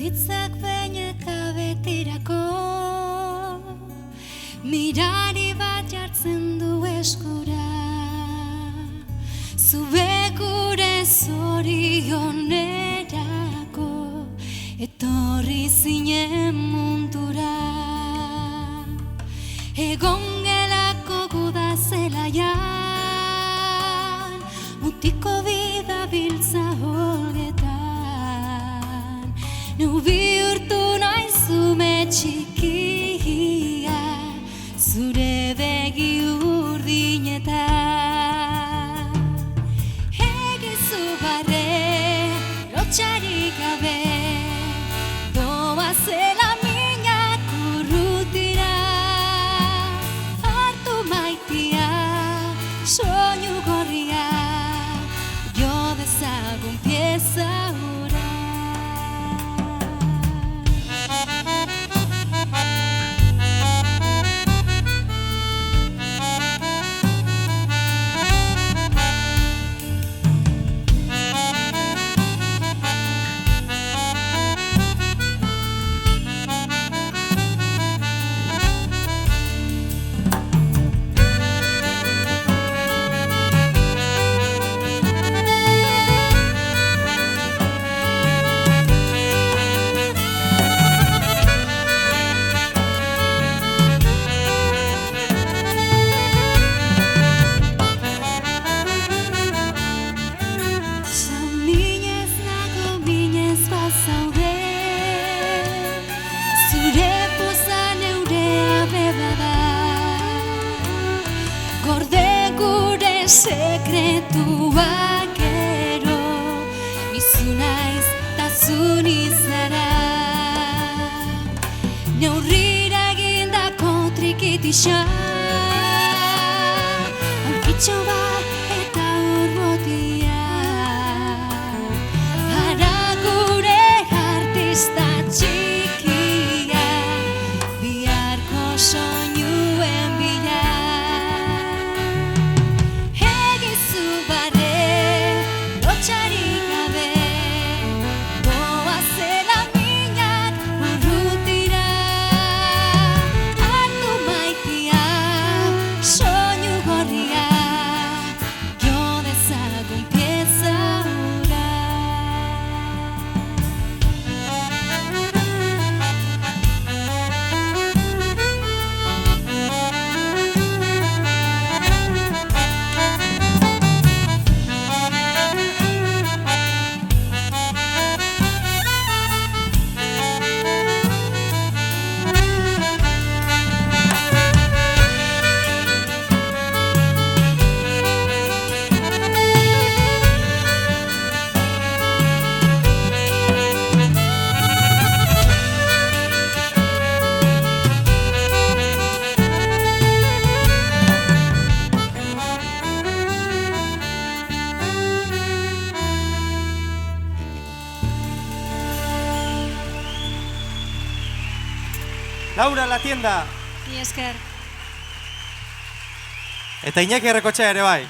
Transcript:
Bizitzak behin eta betirako mirari bat jartzen du eskura. Zube gure zorionerako etorri zinen mundura. Egon gelako guda zelaian, mutiko bida biltza holgetan. Neu bihurtu naizume txikia, zure begi urdinetan. Egizu barre, lotxarik gabe, doazela minak urrutira. Hartu maitia, soinu gorria, jo dezagun pieza hura. Sekretuak ero, nizu naiz ta zu nizara. Neurrira egindako trikitixa, aurkitxo bat eta urbotia. Hara gure artista txikia, biharko soinuen bila. Laura La Tienda. Mi esker. Eta Iñaki Errekotxea ere bai.